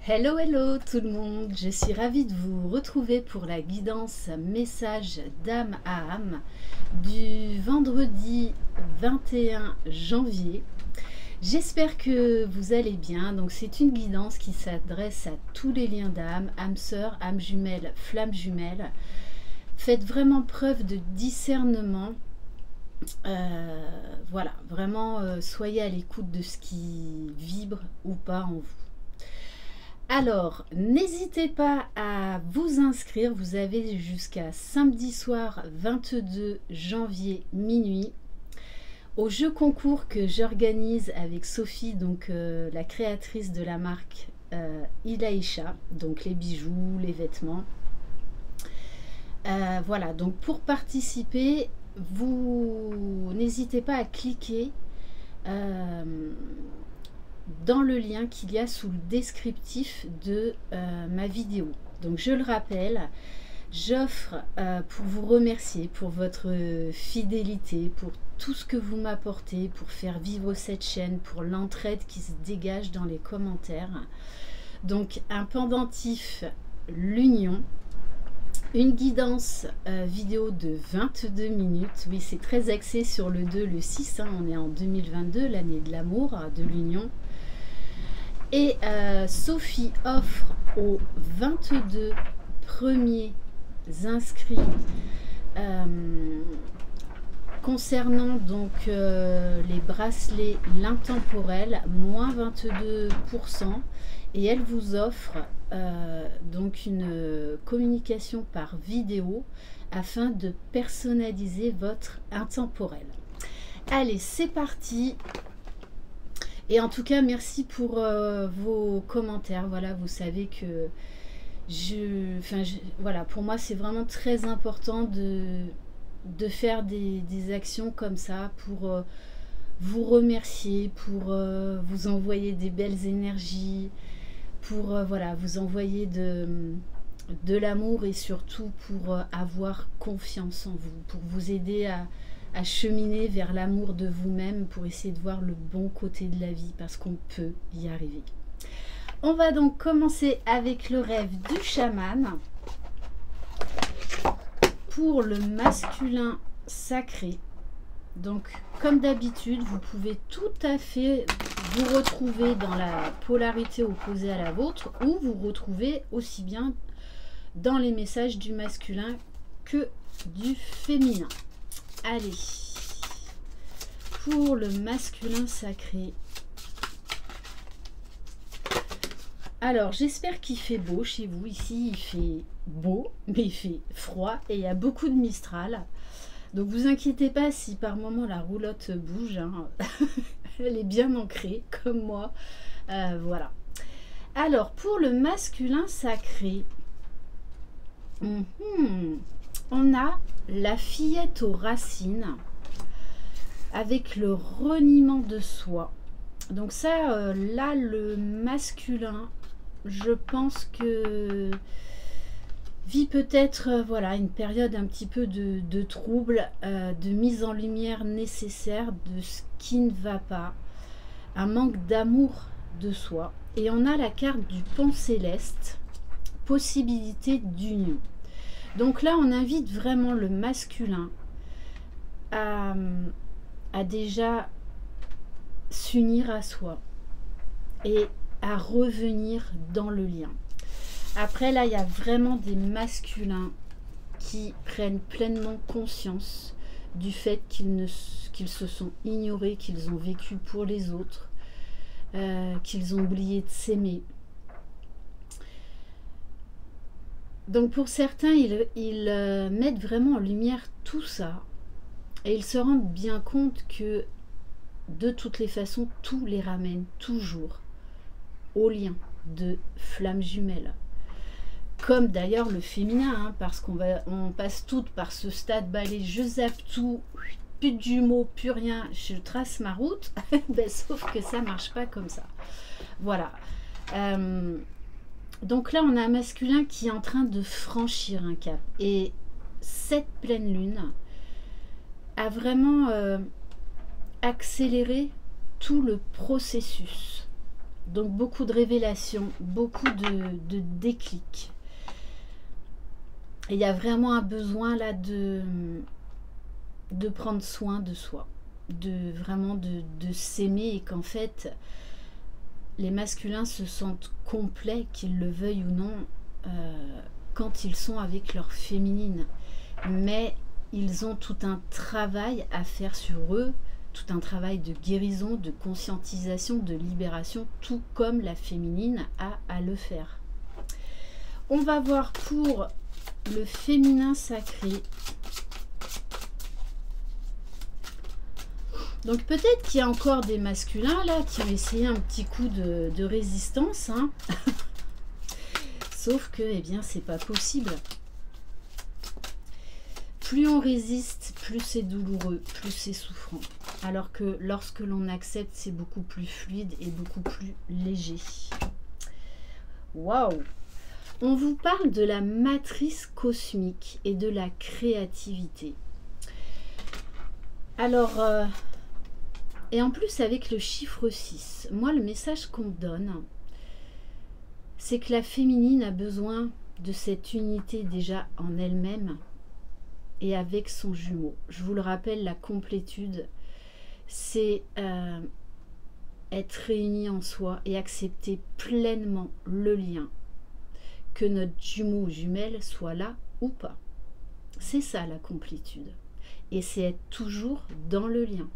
Hello, hello tout le monde, je suis ravie de vous retrouver pour la guidance message d'âme à âme du vendredi 21 janvier. J'espère que vous allez bien. Donc c'est une guidance qui s'adresse à tous les liens d'âme, âme sœur, âme jumelle, flamme jumelle. Faites vraiment preuve de discernement. Voilà, vraiment soyez à l'écoute de ce qui vibre ou pas en vous. Alors, n'hésitez pas à vous inscrire, vous avez jusqu'à samedi soir 22 janvier minuit au jeu concours que j'organise avec Sophie, donc la créatrice de la marque Ilaïcha, donc les bijoux, les vêtements. Voilà, donc pour participer, vous n'hésitez pas à cliquer dans le lien qu'il y a sous le descriptif de ma vidéo. Donc je le rappelle, j'offre pour vous remercier pour votre fidélité, pour tout ce que vous m'apportez, pour faire vivre cette chaîne, pour l'entraide qui se dégage dans les commentaires. Donc un pendentif l'union, une guidance vidéo de 22 minutes. Oui, c'est très axé sur le 2, le 6, hein. On est en 2022, l'année de l'amour, de l'union. Et Sophie offre aux 22 premiers inscrits concernant donc les bracelets l'intemporel, moins 22%, et elle vous offre donc une communication par vidéo afin de personnaliser votre intemporel. Allez, c'est parti. Et en tout cas, merci pour vos commentaires. Voilà, vous savez que voilà, pour moi, c'est vraiment très important de faire des actions comme ça pour vous remercier, pour vous envoyer des belles énergies, pour voilà, vous envoyer de l'amour et surtout pour avoir confiance en vous, pour vous aider à cheminer vers l'amour de vous-même, pour essayer de voir le bon côté de la vie, parce qu'on peut y arriver. On va donc commencer avec le rêve du chaman pour le masculin sacré. Donc comme d'habitude, vous pouvez tout à fait vous retrouver dans la polarité opposée à la vôtre, ou vous retrouver aussi bien dans les messages du masculin que du féminin. Allez, pour le masculin sacré. Alors, j'espère qu'il fait beau chez vous. Ici, il fait beau, mais il fait froid et il y a beaucoup de Mistral. Donc, vous inquiétez pas si par moment la roulotte bouge, hein. Elle est bien ancrée, comme moi. Voilà. Alors, pour le masculin sacré, on a la fillette aux racines avec le reniement de soi. Donc ça, là, le masculin, je pense que vit peut-être voilà, une période un petit peu de trouble, de mise en lumière nécessaire de ce qui ne va pas, un manque d'amour de soi. Et on a la carte du pont céleste, possibilité d'union. Donc là, on invite vraiment le masculin à déjà s'unir à soi et à revenir dans le lien. Après, là, il y a vraiment des masculins qui prennent pleinement conscience du fait qu'ils se sont ignorés, qu'ils ont vécu pour les autres, qu'ils ont oublié de s'aimer. Donc pour certains, ils mettent vraiment en lumière tout ça et ils se rendent bien compte que de toutes les façons, tout les ramène toujours au lien de flamme jumelle. Comme d'ailleurs le féminin, hein, parce on passe toutes par ce stade, allez, je zappe tout, plus de jumeaux, plus rien, je trace ma route. Ben, sauf que ça marche pas comme ça. Voilà. Donc là, on a un masculin qui est en train de franchir un cap. Et cette pleine lune a vraiment accéléré tout le processus. Donc beaucoup de révélations, beaucoup de déclics. Et il y a vraiment un besoin là de prendre soin de soi, vraiment de s'aimer, et qu'en fait les masculins se sentent complets, qu'ils le veuillent ou non, quand ils sont avec leur féminine. Mais ils ont tout un travail à faire sur eux, tout un travail de guérison, de conscientisation, de libération, tout comme la féminine a à le faire. On va voir pour le féminin sacré. Donc peut-être qu'il y a encore des masculins là qui ont essayé un petit coup de résistance, hein. Sauf que, eh bien, c'est pas possible. Plus on résiste, plus c'est douloureux, plus c'est souffrant. Alors que lorsque l'on accepte, c'est beaucoup plus fluide et beaucoup plus léger. Waouh! On vous parle de la matrice cosmique et de la créativité. Alors, et en plus avec le chiffre 6, moi le message qu'on me donne, c'est que la féminine a besoin de cette unité déjà en elle-même et avec son jumeau. Je vous le rappelle, la complétude, c'est être réunie en soi et accepter pleinement le lien, que notre jumeau ou jumelle soit là ou pas. C'est ça la complétude. Et c'est être toujours dans le lien.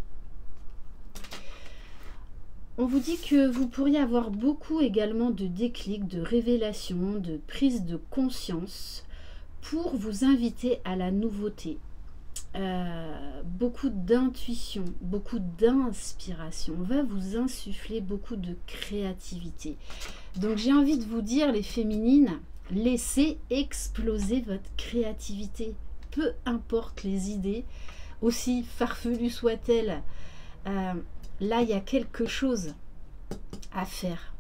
On vous dit que vous pourriez avoir beaucoup également de déclics, de révélations, de prise de conscience pour vous inviter à la nouveauté. Beaucoup d'intuition, beaucoup d'inspiration. On va vous insuffler beaucoup de créativité. Donc j'ai envie de vous dire, les féminines, laissez exploser votre créativité. Peu importe les idées, aussi farfelues soient-elles. Là, il y a quelque chose à faire.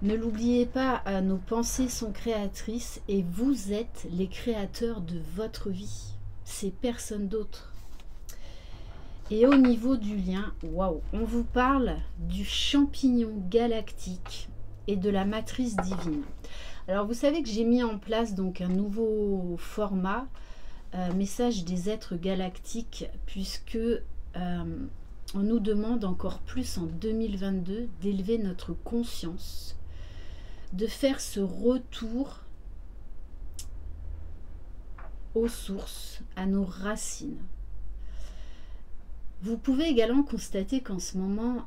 Ne l'oubliez pas, nos pensées sont créatrices et vous êtes les créateurs de votre vie. C'est personne d'autre. Et au niveau du lien, waouh, on vous parle du champignon galactique et de la matrice divine. Alors, vous savez que j'ai mis en place donc un nouveau format, message des êtres galactiques, puisque on nous demande encore plus en 2022 d'élever notre conscience, de faire ce retour aux sources, à nos racines. Vous pouvez également constater qu'en ce moment,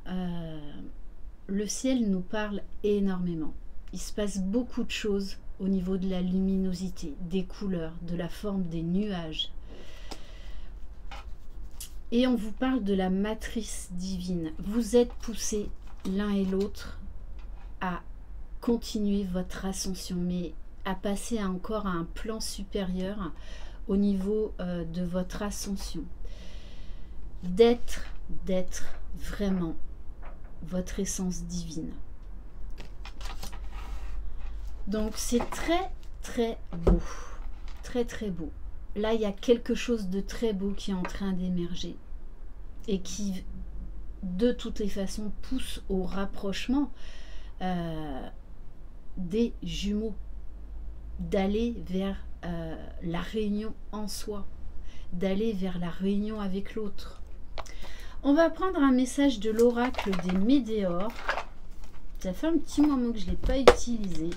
le ciel nous parle énormément. Il se passe beaucoup de choses au niveau de la luminosité, des couleurs, de la forme des nuages. Et on vous parle de la matrice divine. Vous êtes poussés l'un et l'autre à continuer votre ascension, mais à passer encore à un plan supérieur au niveau de votre ascension. D'être vraiment votre essence divine. Donc c'est très très beau, très très beau. Là il y a quelque chose de très beau qui est en train d'émerger et qui de toutes les façons pousse au rapprochement des jumeaux, d'aller vers la réunion en soi, d'aller vers la réunion avec l'autre. On va prendre un message de l'oracle des Médéors. Ça fait un petit moment que je ne l'ai pas utilisé.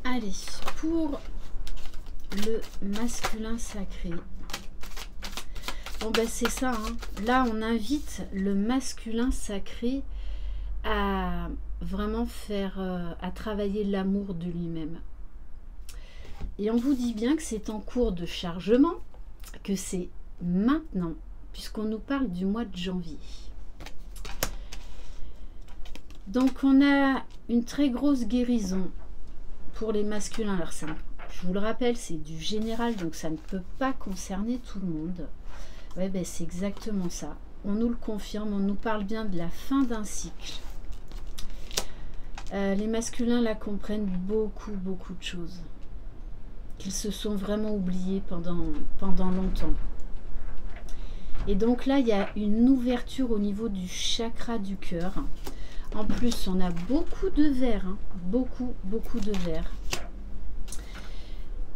Allez, pour le masculin sacré. Bon ben c'est ça, hein. Là on invite le masculin sacré à vraiment faire, à travailler l'amour de lui-même. Et on vous dit bien que c'est en cours de chargement, que c'est maintenant, puisqu'on nous parle du mois de janvier. Donc on a une très grosse guérison pour les masculins. Alors ça, je vous le rappelle, c'est du général, donc ça ne peut pas concerner tout le monde. Ouais, ben c'est exactement ça. On nous le confirme, on nous parle bien de la fin d'un cycle. Les masculins là comprennent beaucoup de choses. qu'ils se sont vraiment oubliés pendant longtemps. Et donc là, il y a une ouverture au niveau du chakra du cœur. En plus, on a beaucoup de verre, hein, beaucoup de verre.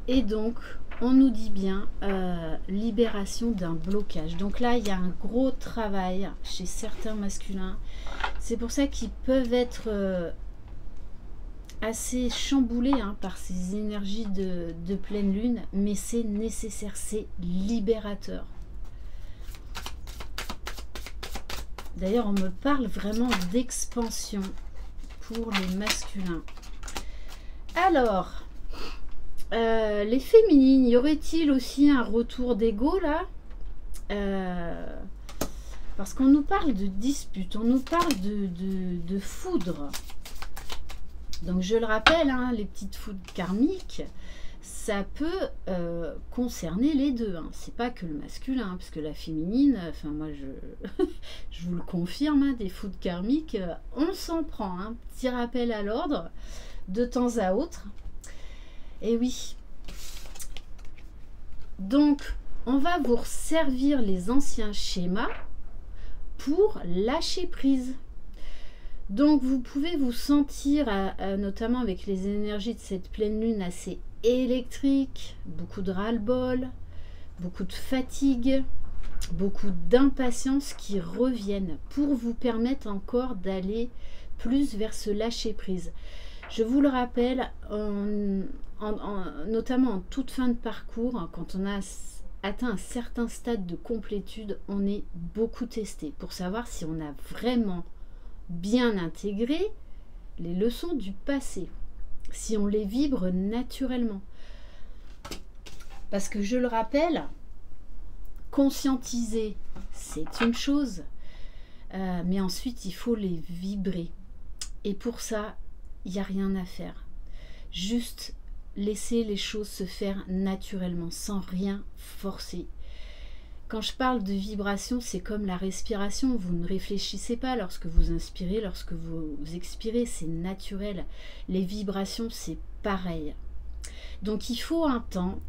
Et donc, on nous dit bien libération d'un blocage. Donc là, il y a un gros travail chez certains masculins. C'est pour ça qu'ils peuvent être assez chamboulés hein, par ces énergies de pleine lune. Mais c'est nécessaire, c'est libérateur. D'ailleurs, on me parle vraiment d'expansion pour les masculins. Alors... les féminines, y aurait-il aussi un retour d'ego là parce qu'on nous parle de dispute, on nous parle de foudre. Donc je le rappelle, hein, les petites foudres karmiques, ça peut concerner les deux. Hein. C'est pas que le masculin, hein, parce que la féminine, enfin moi je vous le confirme, hein, des foudres karmiques, on s'en prend. Hein. Petit rappel à l'ordre de temps à autre. Et oui, donc on va vous servir les anciens schémas pour lâcher prise. Donc vous pouvez vous sentir, notamment avec les énergies de cette pleine lune assez électrique, beaucoup de ras-le-bol, beaucoup de fatigue, beaucoup d'impatience qui reviennent pour vous permettre encore d'aller plus vers ce lâcher prise. Je vous le rappelle, notamment en toute fin de parcours, quand on a atteint un certain stade de complétude, on est beaucoup testé pour savoir si on a vraiment bien intégré les leçons du passé, si on les vibre naturellement. Parce que je le rappelle, conscientiser, c'est une chose, mais ensuite il faut les vibrer. Et pour ça, il n'y a rien à faire. Juste laisser les choses se faire naturellement, sans rien forcer. Quand je parle de vibration, c'est comme la respiration. Vous ne réfléchissez pas lorsque vous inspirez, lorsque vous expirez, c'est naturel. Les vibrations, c'est pareil. Donc il faut un temps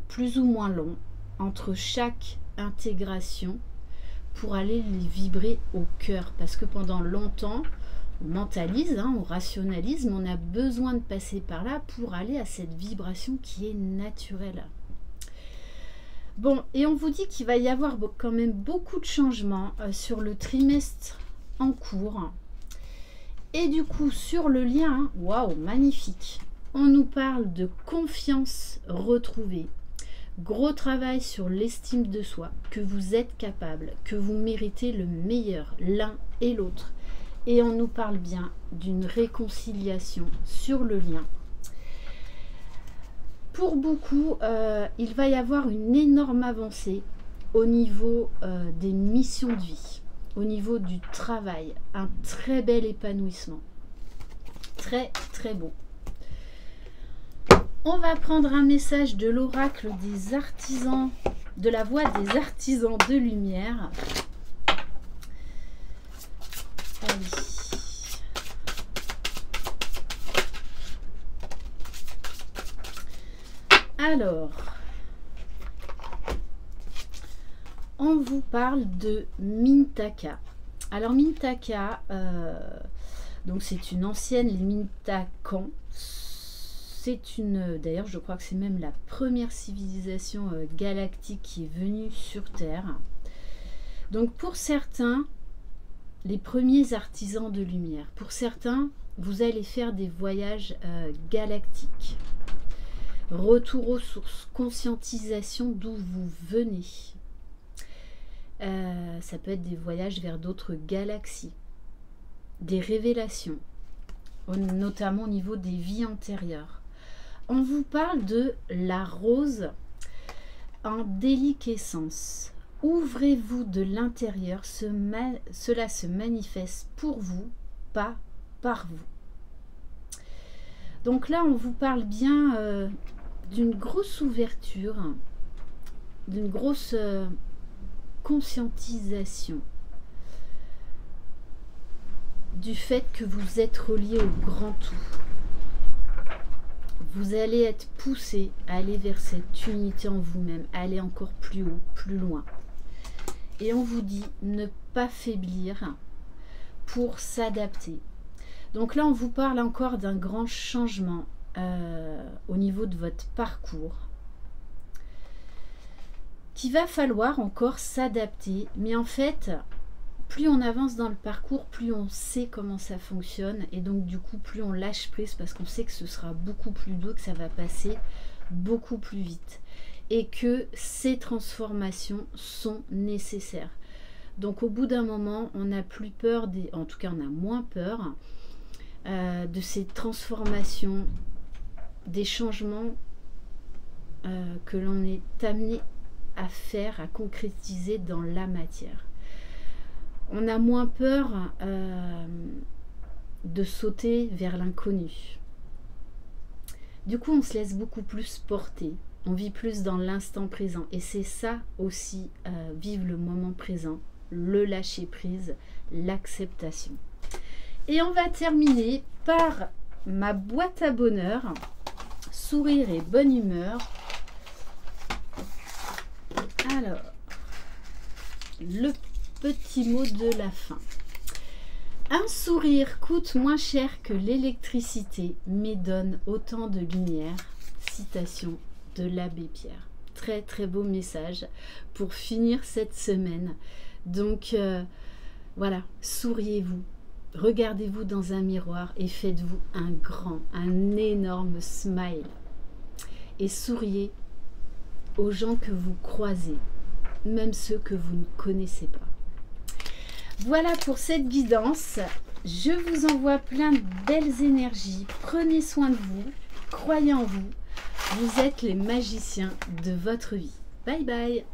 plus ou moins long entre chaque intégration pour aller les vibrer au cœur. Parce que pendant longtemps, on mentalise, hein, on rationalise, mais on a besoin de passer par là pour aller à cette vibration qui est naturelle. Bon, et on vous dit qu'il va y avoir quand même beaucoup de changements sur le trimestre en cours. Et du coup, sur le lien, waouh, magnifique. On nous parle de confiance retrouvée. Gros travail sur l'estime de soi, que vous êtes capable, que vous méritez le meilleur, l'un et l'autre. Et on nous parle bien d'une réconciliation sur le lien. Pour beaucoup, il va y avoir une énorme avancée au niveau des missions de vie, au niveau du travail, un très bel épanouissement. Très, très beau. On va prendre un message de l'oracle des artisans, de la voix des artisans de lumière. Allez. Alors, on vous parle de Mintaka. Alors Mintaka, donc c'est une ancienne, les Mintakans. C'est une, d'ailleurs je crois que c'est même la première civilisation galactique qui est venue sur Terre. Donc pour certains, les premiers artisans de lumière. Pour certains, vous allez faire des voyages galactiques. Retour aux sources, conscientisation d'où vous venez. Ça peut être des voyages vers d'autres galaxies. Des révélations, notamment au niveau des vies antérieures. On vous parle de la rose en déliquescence. Ouvrez-vous de l'intérieur, cela se manifeste pour vous, pas par vous. Donc là, on vous parle bien d'une grosse ouverture, d'une grosse conscientisation du fait que vous êtes relié au grand tout. vous allez être poussé à aller vers cette unité en vous-même, à aller encore plus haut, plus loin. Et on vous dit ne pas faiblir pour s'adapter. Donc là, on vous parle encore d'un grand changement au niveau de votre parcours, qu'il va falloir encore s'adapter. Mais en fait, plus on avance dans le parcours, plus on sait comment ça fonctionne. Et donc du coup, plus on lâche prise parce qu'on sait que ce sera beaucoup plus doux, que ça va passer beaucoup plus vite. Et que ces transformations sont nécessaires. Donc au bout d'un moment, on n'a plus peur, en tout cas on a moins peur de ces transformations, des changements que l'on est amené à faire, à concrétiser dans la matière. On a moins peur de sauter vers l'inconnu. Du coup, on se laisse beaucoup plus porter. On vit plus dans l'instant présent. Et c'est ça aussi, vivre le moment présent, le lâcher prise, l'acceptation. Et on va terminer par ma boîte à bonheur, sourire et bonne humeur. Alors, le petit mot de la fin. Un sourire coûte moins cher que l'électricité, mais donne autant de lumière. Citation de l'abbé Pierre. Très très beau message pour finir cette semaine. Donc voilà, souriez-vous, regardez-vous dans un miroir et faites-vous un énorme smile. Et souriez aux gens que vous croisez, même ceux que vous ne connaissez pas. Voilà pour cette guidance. Je vous envoie plein de belles énergies. Prenez soin de vous, croyez en vous. Vous êtes les magiciens de votre vie. Bye bye.